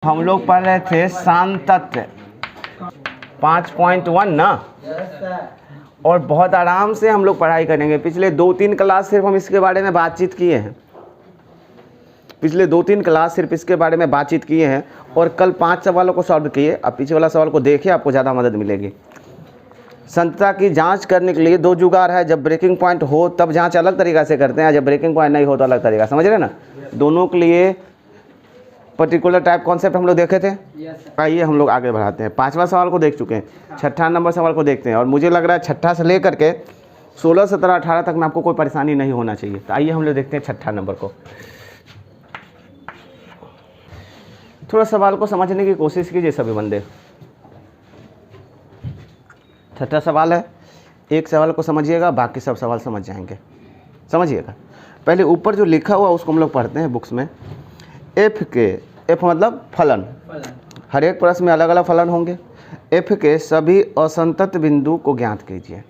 हम लोग पढ़ रहे थे सांतत्य 5.1 ना, और बहुत आराम से हम लोग पढ़ाई करेंगे। पिछले 2-3 क्लास सिर्फ हम इसके बारे में बातचीत किए हैं, पिछले 2-3 क्लास सिर्फ इसके बारे में बातचीत किए हैं और कल 5 सवालों को सॉल्व किए। अब पीछे वाला सवाल को देखिए, आपको ज़्यादा मदद मिलेगी। संतता की जांच करने के लिए 2 जुगाड़ है। जब ब्रेकिंग पॉइंट हो तब जांच अलग तरीक़ा से करते हैं, जब ब्रेकिंग पॉइंट नहीं हो तो अलग तरीका। समझ रहे ना? दोनों के लिए पर्टिकुलर टाइप कॉन्सेप्ट हम लोग देखे थे। आइए हम लोग आगे बढ़ाते हैं। 5वां सवाल को देख चुके हैं, 6ठा नंबर सवाल को देखते हैं। और मुझे लग रहा है 6ठा से लेकर के 16, 17, 18 तक में आपको कोई परेशानी नहीं होना चाहिए। तो आइए हम लोग देखते हैं 6ठा नंबर को। थोड़ा सवाल को समझने की कोशिश कीजिए सभी बंदे। 6ठा सवाल है, एक सवाल को समझिएगा, बाकी सब सवाल समझ जाएंगे। समझिएगा। पहले ऊपर जो लिखा हुआ उसको हम लोग पढ़ते हैं बुक्स में। एफ मतलब फलन, हर एक प्रश्न में अलग अलग फलन होंगे। एफ के सभी असंतत बिंदु को ज्ञात कीजिए।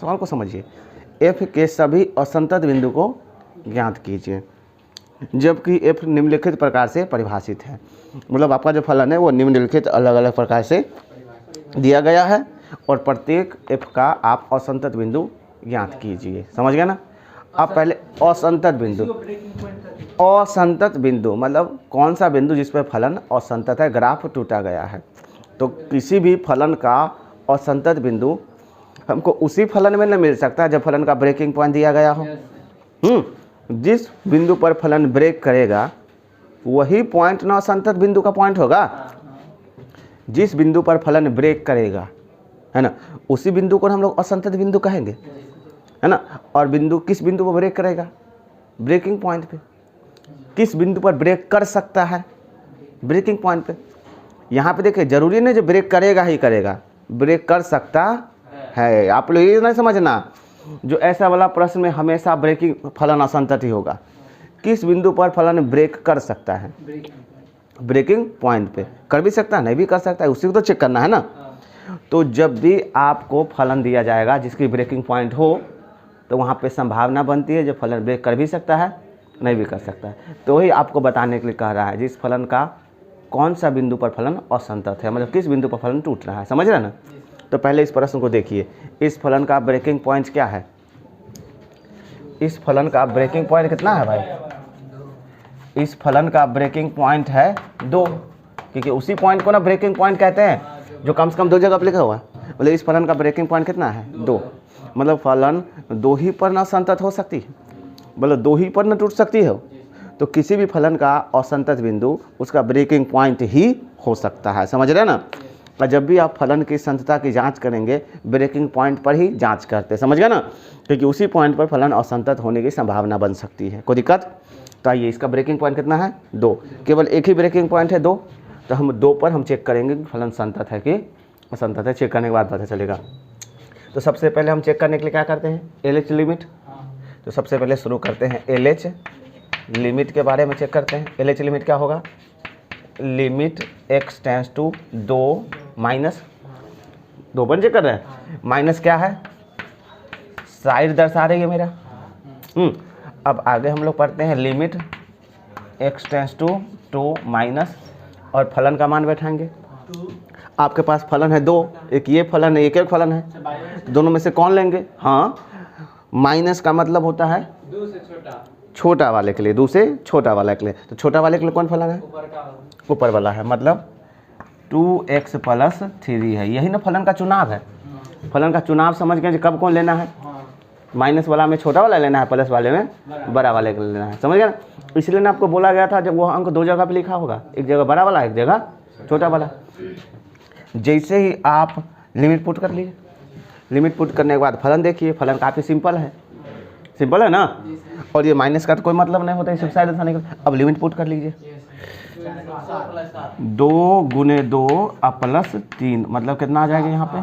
सवाल को समझिए, एफ के सभी असंतत बिंदु को ज्ञात कीजिए, जबकि एफ निम्नलिखित प्रकार से परिभाषित है। मतलब आपका जो फलन है वो निम्नलिखित अलग अलग प्रकार से दिया गया है और प्रत्येक एफ का आप असंतत बिंदु ज्ञात कीजिए। समझ गए ना? अब पहले असंतत बिंदु, असंतत बिंदु मतलब कौन सा बिंदु जिस पर फलन असंतत है, ग्राफ टूटा गया है। तो किसी भी फलन का असंतत बिंदु हमको उसी फलन में न मिल सकता है जब फलन का ब्रेकिंग पॉइंट दिया गया हो। जिस बिंदु पर फलन ब्रेक करेगा वही पॉइंट न असंतत बिंदु का पॉइंट होगा। जिस बिंदु पर फलन ब्रेक करेगा, है ना, उसी बिंदु को हम लोग असंतत बिंदु कहेंगे, है ना। और बिंदु किस बिंदु पर ब्रेक करेगा? ब्रेकिंग पॉइंट पे। किस बिंदु पर ब्रेक कर सकता है? ब्रेकिंग पॉइंट पे। यहाँ पे देखिए, जरूरी नहीं जो ब्रेक करेगा ही करेगा, ब्रेक कर सकता है। आप लोग ये नहीं समझना जो ऐसा वाला प्रश्न में हमेशा ब्रेकिंग फलन असंतत ही होगा। किस बिंदु पर फलन ब्रेक कर सकता है? ब्रेकिंग पॉइंट पे। कर भी सकता है, नहीं भी कर सकता है, उसी को तो चेक करना है ना। तो जब भी आपको फलन दिया जाएगा जिसकी ब्रेकिंग पॉइंट हो तो वहाँ पे संभावना बनती है जो फलन ब्रेक कर भी सकता है, नहीं भी कर सकता है। तो वही आपको बताने के लिए कह रहा है जिस फलन का कौन सा बिंदु पर फलन असंतत है, मतलब किस बिंदु पर फलन टूट रहा है। समझ रहे ना? तो पहले इस प्रश्न को देखिए। इस फलन का ब्रेकिंग पॉइंट क्या है? इस फलन का ब्रेकिंग पॉइंट कितना है भाई? इस फलन का ब्रेकिंग पॉइंट है 2, क्योंकि उसी पॉइंट को ना ब्रेकिंग पॉइंट कहते हैं जो कम से कम 2 जगह पर लिखा हुआ है। मतलब इस फलन का ब्रेकिंग पॉइंट कितना है? 2। मतलब फलन 2 ही पर ना असंतत हो सकती है, मतलब 2 ही पर न टूट सकती है। तो किसी भी फलन का असंतत बिंदु उसका ब्रेकिंग पॉइंट ही हो सकता है। समझ रहे ना? और जब भी आप फलन की संतता की जांच करेंगे ब्रेकिंग पॉइंट पर ही जांच करते हैं। समझ गए ना? क्योंकि उसी पॉइंट पर फलन असंतत होने की संभावना बन सकती है। कोई दिक्कत? तो आइए, इसका ब्रेकिंग पॉइंट कितना है? 2। केवल एक ही ब्रेकिंग पॉइंट है 2, तो हम 2 पर हम चेक करेंगे कि फलन संतत है कि असंतत है। चेक करने के बाद पता चलेगा। तो सबसे पहले हम चेक करने के लिए क्या करते हैं? LH limit. तो सबसे पहले शुरू करते हैं LH लिमिट के बारे में चेक करते हैं। LH लिमिट क्या होगा? Limit x tends to 2 minus 2 पर चेक कर रहे हैं। माइनस क्या है? साइड दर्शा रही है मेरा। अब आगे हम लोग पढ़ते हैं limit x tends to 2 minus, और फलन का मान बैठाएंगे। आपके पास फलन है 2, एक ये फलन है, एक फलन है, दोनों में से कौन लेंगे? हाँ, माइनस का मतलब होता है 2 से छोटा, छोटा वाले के लिए, 2 से छोटा वाले के लिए। तो छोटा वाले के लिए कौन फलन है? ऊपर वाला है, मतलब 2x + 3 है। यही ना फलन का चुनाव है। फलन का चुनाव समझ गए कब कौन लेना है? माइनस वाला में छोटा वाला लेना है, प्लस वाले में बड़ा वाले को लेना है। समझ गए ना? इसलिए ना आपको बोला गया था जब वो अंक 2 जगह पे लिखा होगा, एक जगह बड़ा वाला, एक जगह छोटा वाला। जैसे ही आप लिमिट पुट कर लीजिए, लिमिट पुट करने के बाद फलन देखिए। फलन काफ़ी सिंपल है, सिंपल है ना। और ये माइनस का तो कोई मतलब नहीं होता है साइड दर्शाने का। अब लिमिट पुट कर लीजिए। 2 × 2 + 3 मतलब कितना आ जाएगा यहाँ पे?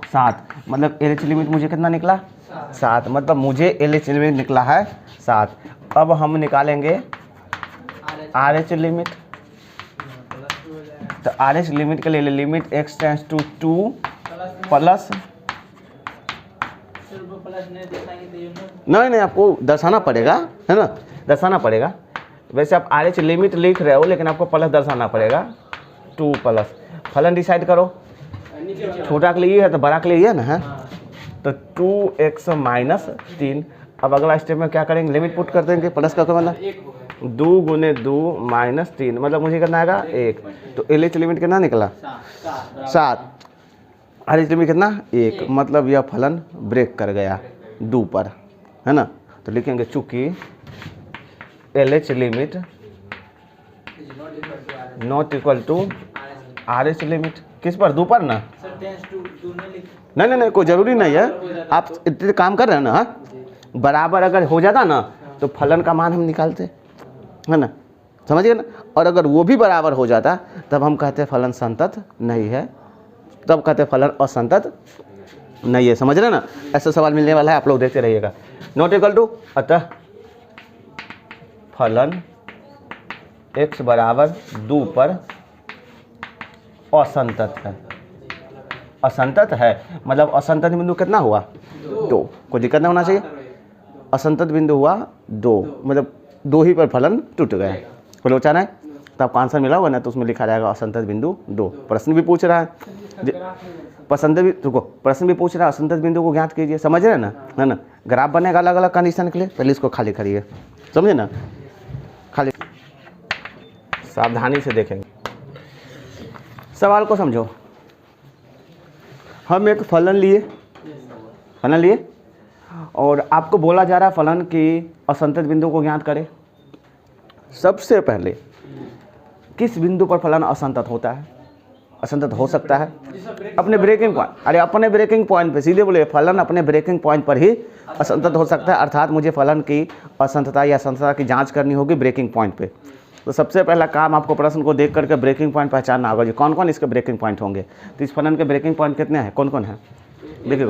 7। मतलब LH लिमिट मुझे कितना निकला? 7। मतलब मुझे LH लिमिट निकला है 7। अब हम निकालेंगे RH लिमिट। तो RH लिमिट के लिए limit x tends to 2 plus, नहीं आपको दर्शाना पड़ेगा, है ना, दर्शाना पड़ेगा। वैसे आप आर एच लिमिट लिख रहे हो लेकिन आपको प्लस दर्शाना पड़ेगा, 2 प्लस फलन डिसाइड करो, छोटा के लिए ये है तो बड़ा के लिए ये ना है, तो 2x माइनस 3। अब अगला स्टेप में क्या करेंगे, लिमिट पुट कर देंगे, प्लस का मतलब 2 गुने 2 माइनस 3, मतलब मुझे करना आएगा 1, तो एल एच लिमिट कितना निकला 7, आर एच लिमिट कितना 1, मतलब यह फलन ब्रेक कर गया 2 पर, है ना। तो लिखेंगे चूंकि L H limit not equal to R H limit, किस पर 2 पर ना, नहीं कोई ज़रूरी नहीं है, आप इतने काम कर रहे हैं ना, हाँ? बराबर अगर हो जाता ना तो फलन का मान हम निकालते, है ना, समझिए ना। और अगर वो भी बराबर हो जाता तब हम कहते फलन संतत नहीं है, तब कहते फलन असंतत नहीं है, समझ रहे ना। ऐसा सवाल मिलने वाला है, आप लोग देखते रहिएगा। नॉट इक्वल टू, अतः फलन x बराबर 2 पर असंतत है, असंतत है मतलब असंतत बिंदु कितना हुआ 2, कोई दिक्कत नहीं होना चाहिए। असंतत बिंदु हुआ 2, मतलब 2 ही पर फलन टूट गए, कोई लोचा नहीं, तो आपको आंसर मिला होगा ना, तो उसमें लिखा जाएगा असंतत बिंदु 2। प्रश्न भी पूछ रहा है, प्रश्न भी पूछ रहा है असंतत बिंदु को ज्ञात कीजिए, समझ रहे ना, है ना। ग्राफ बनेगा अलग अलग कंडीशन के लिए, पहले इसको खाली करिए, समझे ना, खाली सावधानी से देखेंगे, सवाल को समझो। हम एक फलन लिए और आपको बोला जा रहा है फलन की असंतत बिंदु को ज्ञात करें। सबसे पहले किस बिंदु पर फलन असंतत होता है, असंतत हो सकता है अपने ब्रेकिंग पॉइंट, अरे अपने ब्रेकिंग पॉइंट पे, सीधे बोले फलन अपने ब्रेकिंग पॉइंट पर ही असंतत हो सकता है, अर्थात मुझे फलन की असंतता या असंतता की जांच करनी होगी ब्रेकिंग पॉइंट पे। तो सबसे पहला काम आपको प्रश्न को देख करके ब्रेकिंग पॉइंट पहचानना होगा, जी कौन कौन इसके ब्रेकिंग पॉइंट होंगे। तो इस फलन के ब्रेकिंग पॉइंट कितने हैं, कौन कौन है, देखिए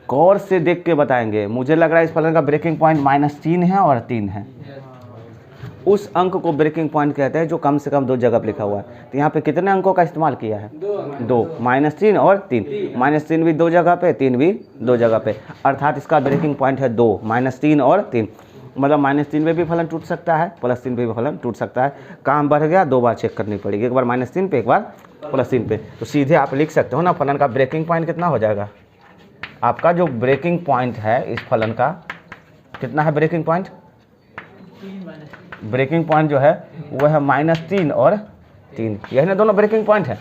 गौर से देख के बताएंगे। मुझे लग रहा है इस फलन का ब्रेकिंग पॉइंट -3 है और 3 है। उस अंक को ब्रेकिंग पॉइंट कहते हैं जो कम से कम 2 जगह पर लिखा हुआ है। तो यहाँ पे कितने अंकों का इस्तेमाल किया है, 2, -3 और 3, -3 भी 2 जगह पे, 3 भी 2 जगह पे, अर्थात इसका ब्रेकिंग पॉइंट है 2, -3 और 3, मतलब -3 पे भी फलन टूट सकता है, +3 पे भी फलन टूट सकता है। काम बढ़ गया, 2 बार चेक करनी पड़ेगी, एक बार -3 पे, एक बार +3 पे। तो सीधे आप लिख सकते हो ना फलन का ब्रेकिंग पॉइंट कितना हो जाएगा, आपका जो ब्रेकिंग पॉइंट है इस फलन का कितना है, ब्रेकिंग पॉइंट जो है वह है -3 और 3, यही ना दोनों ब्रेकिंग पॉइंट है।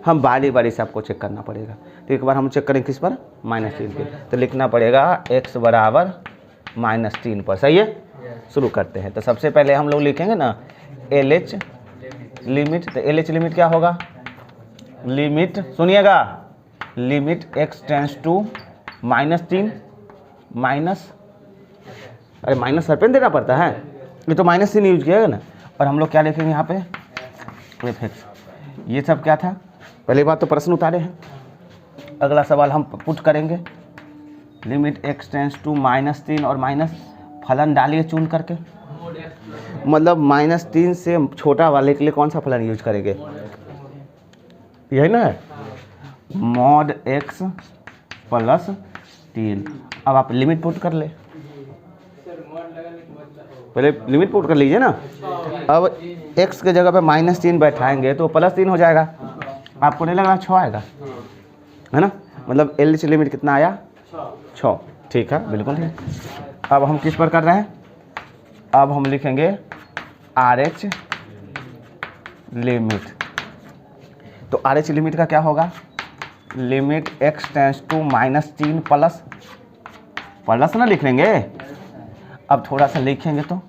हम बारी बारी से आपको चेक करना पड़ेगा। तो एक बार हम चेक करें किस पर, -3 पे, तो लिखना पड़ेगा x बराबर -3 पर, सही है। शुरू करते हैं। तो सबसे पहले हम लोग लिखेंगे ना एल एच लिमिट, तो एल एच लिमिट क्या होगा, लिमिट सुनिएगा, limit x tends to -3 minus, अरे माइनस सर पे देना पड़ता है, ये तो -3 यूज किया ना। और हम लोग क्या लिखेंगे यहाँ पे f(x), ये सब क्या था, पहली बात तो प्रश्न उतारे हैं। अगला सवाल हम पुट करेंगे, लिमिट x टेंस टू -3 और माइनस फलन डालिए चुन करके, मतलब -3 से छोटा वाले के लिए कौन सा फलन यूज करेंगे, यही ना है, mod x + 3। अब आप लिमिट पुट कर ले, पहले लिमिट पुट कर लीजिए ना। अब x के जगह पे -3 बैठाएंगे तो +3 हो जाएगा, आपको नहीं लग रहा 6 आएगा, है ना, मतलब एल एच लिमिट कितना आया 6, ठीक है, बिल्कुल ठीक। अब हम किस पर कर रहे हैं, अब हम लिखेंगे आर एच लिमिट। तो आर एच लिमिट का क्या होगा, limit x tends to -3 plus ना लिख लेंगे। अब थोड़ा सा लिखेंगे तो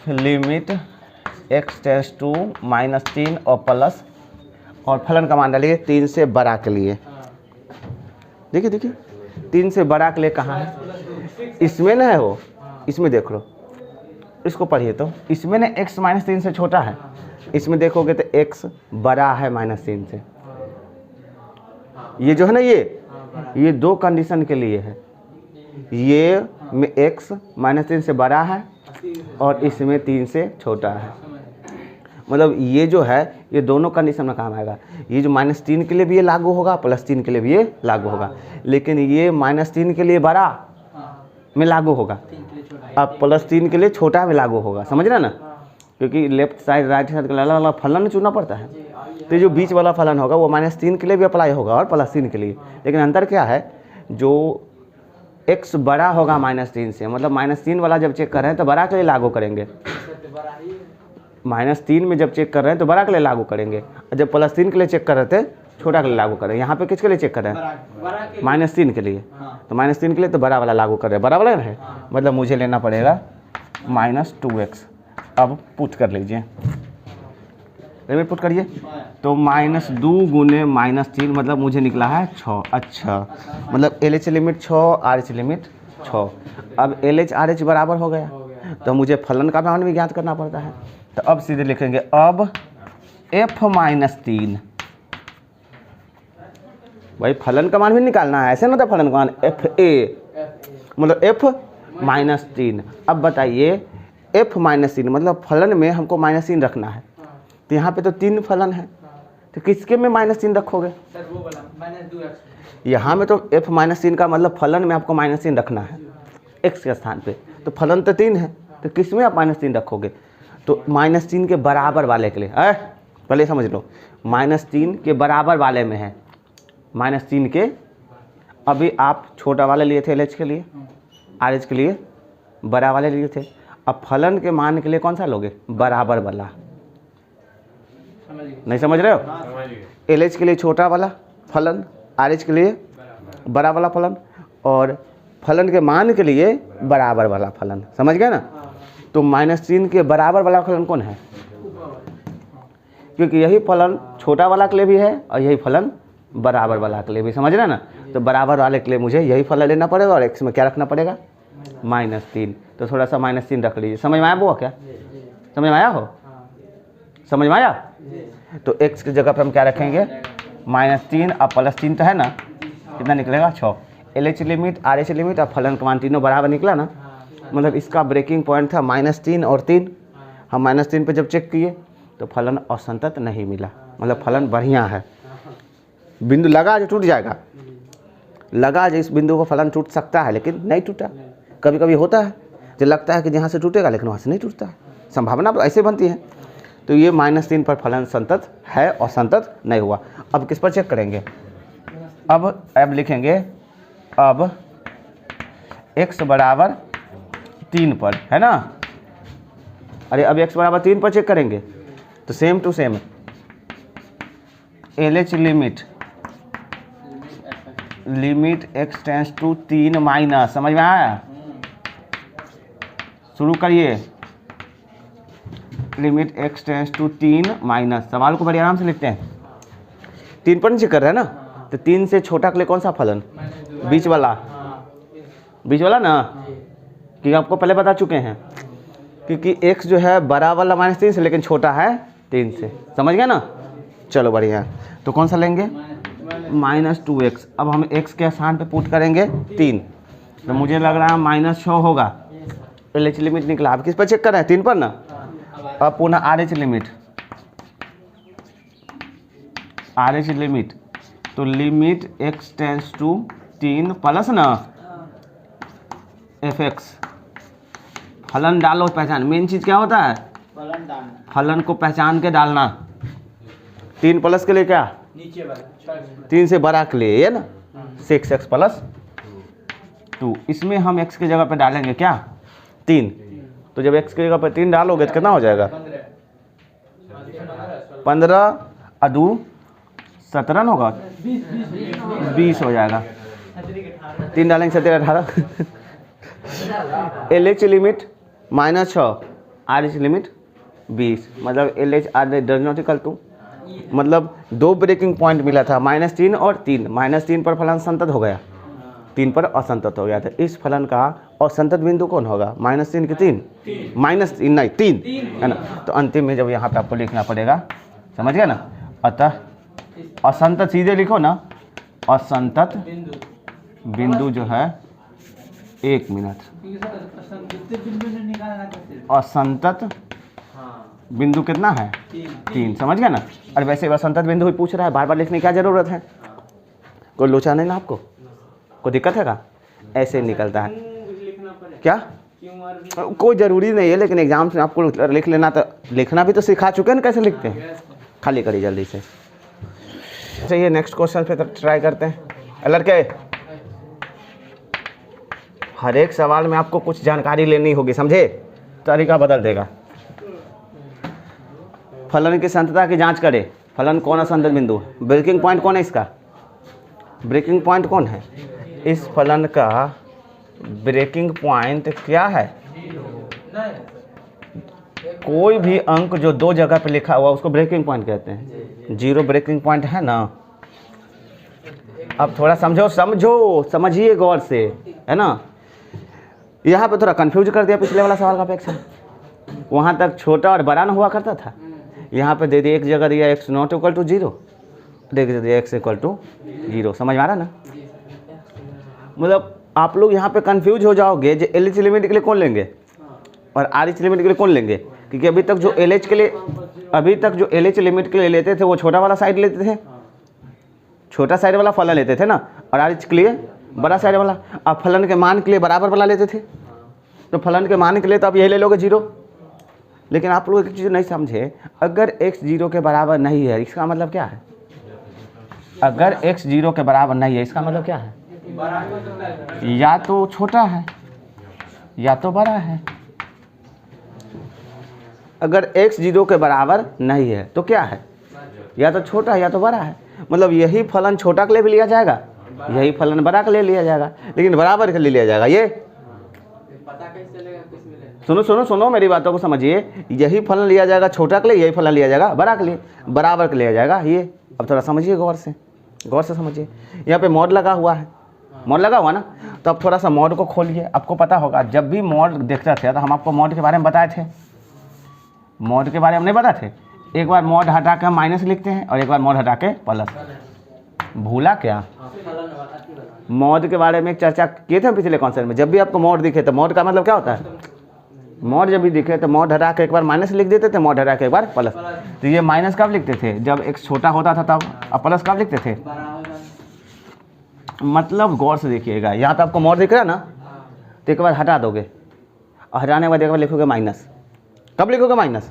लिमिट x टेंस टू -3 और प्लस, और फलन का मान डालिए 3 से बड़ा के लिए। देखिए 3 से बड़ा के लिए कहाँ है, इसमें ना है वो, इसमें देख लो, इसको पढ़िए तो इसमें ना x -3 से छोटा है, इसमें देखोगे तो x बड़ा है -3 से। ये जो है ना ये 2 कंडीशन के लिए है, ये में x -3 से बड़ा है और इसमें 3 से छोटा है, मतलब ये जो है ये दोनों कंडीशन में काम आएगा। ये जो -3 के लिए भी ये लागू होगा, +3 के लिए भी ये लागू होगा, लेकिन ये -3 के लिए बड़ा, में लागू होगा, अब +3 के लिए छोटा में लागू होगा, समझ रहे ना, क्योंकि लेफ्ट साइड राइट साइड का अलग अलग फलन चुनना पड़ता है। तो जो बीच वाला फलन होगा वो -3 के लिए भी अप्लाई होगा और +3 के लिए, लेकिन अंतर क्या है, जो x बड़ा होगा -3 से, मतलब -3 वाला जब चेक कर रहे हैं तो बड़ा के लिए लागू करेंगे, -3 में जब चेक कर रहे हैं तो बड़ा के लिए लागू करेंगे, और जब +3 के लिए चेक कर रहे थे छोटा के लिए लागू करें। यहाँ पे किसके लिए चेक कर रहे हैं, -3 के लिए, तो -3 के लिए तो बड़ा वाला लागू कर रहे हैं, बड़ा वाला है, मतलब मुझे लेना पड़ेगा -2x। अब पुट कर लीजिए, लिमिट पुट करिए, तो -2 गुने -3 मतलब मुझे निकला है 6। अच्छा, मतलब LH लिमिट 6, RH लिमिट 6। अब LH RH बराबर हो गया, तो मुझे फलन का मान भी ज्ञात करना पड़ता है, तो अब सीधे लिखेंगे अब f -3, भाई फलन का मान भी निकालना है, ऐसे ना, तो फलन का मान FA मतलब f -3। अब बताइए f -3 मतलब फलन में हमको -3 रखना है, तो यहाँ पे तो 3 फलन है, तो किसके में -3 रखोगे, यहाँ में तो f -3 का मतलब फलन में आपको -3 रखना है x के स्थान पे, तो फलन तो 3 है, तो किस में आप -3 रखोगे, तो -3 के बराबर वाले के लिए, पहले समझ लो, -3 के बराबर वाले में है, -3 के, अभी आप छोटा वाले लिए थे LH के लिए, RH के लिए बड़ा वाले लिए थे, अब फलन के मान के लिए कौन सा लोगे, बराबर वाला, नहीं समझ रहे हो, LH के लिए छोटा वाला फलन, RH के लिए बड़ा वाला फलन, और फलन के मान के लिए बराबर वाला फलन, समझ गए ना। तो -3 के बराबर वाला फलन कौन है, क्योंकि यही फलन छोटा वाला के लिए भी है और यही फलन बराबर वाला के लिए भी, समझ रहे ना। तो बराबर वाले के लिए मुझे यही फलन लेना पड़ेगा और x में क्या रखना पड़ेगा, -3, तो थोड़ा सा -3 रख लीजिए। समझ में आया वो, क्या समझ में आया हो, समझ में आया। तो x की जगह पर हम क्या रखेंगे, -3 और +3 तो है ना, कितना निकलेगा 6। LH लिमिट RH लिमिट और फलन का मान तीनों बराबर निकला ना, मतलब इसका ब्रेकिंग पॉइंट था -3 और 3। हम -3 पे जब चेक किए तो फलन असंतत नहीं मिला, मतलब फलन बढ़िया है। बिंदु लगा जो टूट जाएगा, लगा जो इस बिंदु को फलन टूट सकता है लेकिन नहीं टूटा। कभी कभी होता है जो लगता है कि जहाँ से टूटेगा लेकिन वहाँ से नहीं टूटता है, संभावना ऐसे बनती है। तो ये -3 पर फलन संतत है और संतत नहीं हुआ। अब किस पर चेक करेंगे, अब लिखेंगे अब x बराबर 3 पर, है ना। अरे अब x बराबर 3 पर चेक करेंगे तो same to same LH limit x tends to 3 minus, समझ में आया, शुरू करिए। Limit x tends to 3 minus, सवाल को बड़ी आराम से लिखते हैं। 3 पर नीचे कर रहे हैं ना, तो 3 से छोटा के लिए कौन सा फलन, बीच वाला ना, कि आपको पहले बता चुके हैं, क्योंकि x जो है बड़ा वाला -3 से लेकिन छोटा है 3 से, समझ गया ना। चलो बढ़िया, तो कौन सा लेंगे, -2x। अब हम x के स्थान पे पुट करेंगे 3, तो मुझे लग रहा है -6 होगा। LH लिमिट निकला, अब किस पर चेक कर रहे हैं, 3 पर ना। अब पुनः RH लिमिट, तो limit x tends to 3 plus ना fx, फलन डालो पहचान, मेन चीज क्या होता है, फलन को पहचान के डालना। 3 प्लस के लिए क्या, नीचे वाला 3 से बड़ा के लिए ये ना 6x + 2, इसमें हम x की जगह पे डालेंगे क्या 3, तो जब x की जगह पे 3 डालोगे तो कितना हो जाएगा 15 और 2 17 होगा, 20 हो जाएगा। 3 डालेंगे 17 18। LH लिमिट -6, RH लिमिट 20, मतलब LH RH does not equal to, मतलब 2 ब्रेकिंग पॉइंट मिला था, -3 और 3। -3 पर फलन संतत हो गया, 3 पर असंतत हो गया था। इस फलन का असंतत बिंदु कौन होगा, -3 के 3, -3 नहीं 3 है ना। तो अंतिम में जब यहाँ पे आपको लिखना पड़ेगा, समझ गया ना। अतः असंतत सीधे लिखो ना, असंतत बिंदु जो है 1 मिनट, असंतत बिंदु कितना है 3, समझ गया ना। और वैसे असंतत बिंदु ही पूछ रहा है, बार बार लिखने की क्या जरूरत है, कोई लोचा नहीं ना आपको, कोई दिक्कत है का, ऐसे निकलता है। क्या? कोई ज़रूरी नहीं है, लेकिन एग्जाम्स में आपको लिख लेना, तो लिखना भी तो सिखा चुके हैं ना कैसे लिखते हैं। खाली करिए जल्दी से। चलिए नेक्स्ट क्वेश्चन पे ट्राई करते हैं। लड़के, हर एक सवाल में आपको कुछ जानकारी लेनी होगी, समझे? तरीका बदल देगा। फलन की संतता की जांच करें। फलन कौन असंतत बिंदु है? ब्रेकिंग पॉइंट कौन है इसका? ब्रेकिंग पॉइंट कौन है? इस फलन का ब्रेकिंग पॉइंट क्या है? कोई भी अंक जो दो जगह पे लिखा हुआ उसको ब्रेकिंग पॉइंट कहते हैं। 0 ब्रेकिंग पॉइंट है ना। अब थोड़ा समझिए गौर से, है ना। यहाँ पे थोड़ा कंफ्यूज कर दिया पिछले वाला सवाल का अपेक्षा। वहाँ तक छोटा और बड़ा ना हुआ करता था, यहाँ पे दे दिया एक जगह दिया x नॉट इक्वल टू 0, देख दिया x इक्वल टू 0। समझ में आ रहा ना? मतलब आप लोग यहाँ पे कंफ्यूज हो जाओगे जो LH लिमिट के लिए कौन लेंगे और RH लिमिट के लिए कौन लेंगे, क्योंकि अभी तक जो LH लिमिट के लिए लेते थे वो छोटा वाला साइड लेते थे, छोटा साइड वाला फलन लेते थे ना, और RH के लिए बड़ा साइड वाला। अब फलन के मान के लिए बराबर वाला लेते थे, तो फलन के मान के लिए तो आप यही ले लोगे 0। लेकिन आप लोग एक चीज़ नहीं समझे, अगर x 0 के बराबर नहीं है इसका मतलब क्या है? अगर x 0 के बराबर नहीं है इसका मतलब क्या है? या तो छोटा है या तो बड़ा है। अगर x 0 के बराबर नहीं है तो क्या है? या तो छोटा है या तो बड़ा है। मतलब यही फलन छोटा के लिए भी लिया जाएगा, यही फलन बड़ा के लिए लिया जाएगा, लेकिन बराबर के लिए लिया जाएगा। ये सुनो मेरी बातों को समझिए। यही फलन लिया जाएगा छोटा के लिए, यही फलन लिया जाएगा बड़ा के लिए, बराबर के लिया जाएगा ये। अब थोड़ा समझिए गौर से समझिए। यहाँ पे मॉड लगा हुआ है, मॉड लगा हुआ ना, तो अब थोड़ा सा मॉड को खोलिए। आपको पता होगा जब भी मॉड देखते थे तो हम आपको मॉड के बारे में बताए थे, मॉड के बारे में नहीं बताए थे। एक बार मॉड हटा के हम माइनस लिखते हैं और एक बार मॉड हटा के प्लस। भूला क्या? मॉड के बारे में एक चर्चा किए थे पिछले कॉन्सेप्ट में। जब भी आपको मॉड दिखे तो मॉड का मतलब क्या होता है? मॉड जब भी दिखे तो मॉड हटा के एक बार माइनस लिख देते थे, मॉड हटा के एक बार प्लस। तो ये माइनस कब लिखते थे? जब x छोटा होता था तब। अब प्लस कब लिखते थे? मतलब गौर से देखिएगा, यहाँ पे आपको मॉड दिख रहा है ना, तो एक बार हटा दोगे और हटाने के बाद एक बार लिखोगे माइनस। कब लिखोगे माइनस?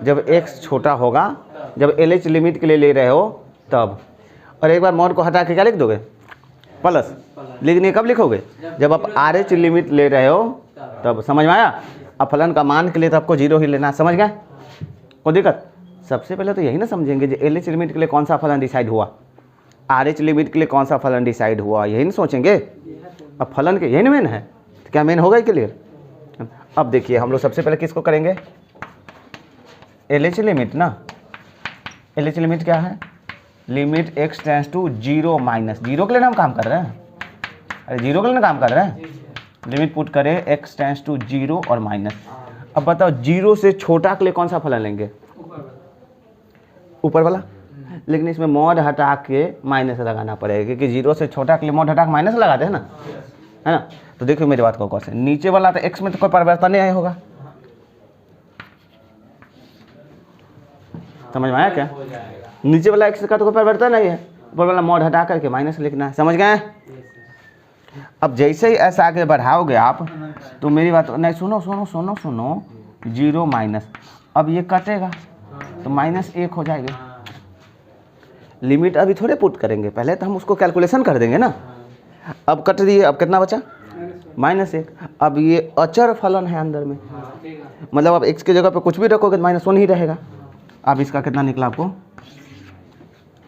जब x छोटा होगा, जब LH लिमिट के लिए ले रहे हो तब। और एक बार मॉड को हटा के क्या लिख दोगे? प्लस। लेकिन ये कब लिखोगे? जब आप RH लिमिट ले रहे हो तब। समझ में आया? अब फलन का मान के लिए तो आपको 0 ही लेना। समझ गए? कोई दिक्कत? सबसे पहले तो यही ना समझेंगे जो LH लिमिट के लिए कौन सा फलन डिसाइड हुआ, RH लिमिट के लिए कौन सा फलन डिसाइड हुआ, यही नहीं सोचेंगे। अब फलन के यही ना मेन है, तो क्या मेन होगा ही क्लियर? अब देखिए हम लोग सबसे पहले किसको करेंगे? LH लिमिट ना। LH लिमिट क्या है? Limit x tends to 0 minus. 0 के लिए ना हम काम कर रहे हैं, अरे 0 के लिए ना काम कर रहे हैं। लिमिट पुट करें x टेंड्स टू 0 और माइनस। अब बताओ 0 से छोटा के लिए कौन सा फलन लेंगे? ऊपर वाला। लेकिन इसमें मॉड हटा के माइनस लगाना पड़ेगा, क्योंकि 0 से छोटा के लिए मॉड हटा के माइनस लगाते हैं ना, है ना। तो देखिए मेरी बात को गौर से, नीचे वाला तो x में तो कोई परिवर्तन नहीं होगा। समझ में आया क्या? नीचे वाला x का तो कोई परिवर्तन नहीं है, ऊपर वाला मॉड हटा करके माइनस लिखना है। समझ गए? अब जैसे ही ऐसा आगे बढ़ाओगे आप, तो मेरी बात नहीं, सुनो 0 माइनस। अब ये कटेगा तो -1 हो जाएगा। लिमिट अभी थोड़े पुट करेंगे, पहले तो हम उसको कैलकुलेशन कर देंगे ना। अब कट दिए, अब कितना बचा? -1। अब ये अचर फलन है अंदर में, मतलब अब x की जगह पे कुछ भी रखोगे तो -1 ही रहेगा। अब इसका कितना निकला आपको?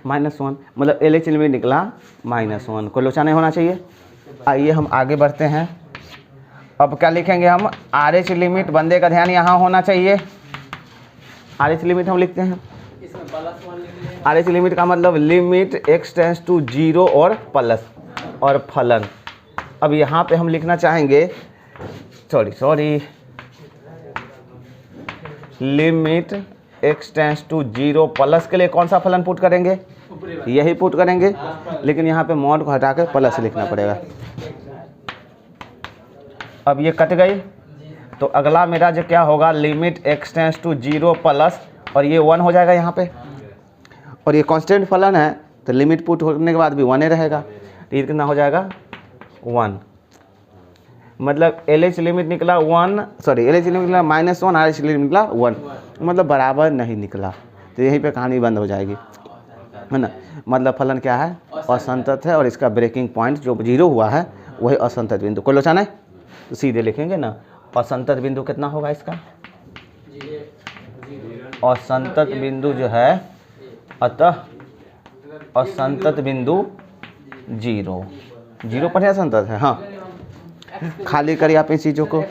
-1। मतलब LH लिमिट निकला -1। कोई लोचा नहीं होना चाहिए। आइए हम आगे बढ़ते हैं। अब क्या लिखेंगे हम? RH limit. बंदे का ध्यान यहाँ होना चाहिए। RH लिमिट हम लिखते हैं, RH लिमिट का मतलब लिमिट x टेंड्स टू 0 और प्लस और फलन। अब यहाँ पे हम लिखना चाहेंगे, sorry, limit x tends to 0 plus के लिए कौन सा फलन पुट करेंगे? यही पुट करेंगे, लेकिन यहाँ पे मॉड को हटा कर प्लस लिखना पड़ेगा। अब ये कट गई, तो अगला मेरा जो क्या होगा? Limit x tends to 0 plus, और ये 1 हो जाएगा यहाँ पे। और ये कांस्टेंट फलन है तो लिमिट पुट होने के बाद भी 1 ही रहेगा, तो ये कितना हो जाएगा? 1। मतलब LH लिमिट निकला 1, सॉरी LH लिमिट निकला -1, RH लिमिट निकला 1, मतलब बराबर नहीं निकला, तो यहीं पे कहानी बंद हो जाएगी, है ना। मतलब फलन क्या है, असंतत है, और इसका ब्रेकिंग पॉइंट जो 0 हुआ है वही असंतत बिंदु। कोई लोचन है तो सीधे लिखेंगे ना, असंतत बिंदु कितना होगा इसका, असंतत बिंदु जो है, अतः असंतत बिंदु 0 पर है, असंतत है। हाँ, खाली करिए आप इन चीज़ों को।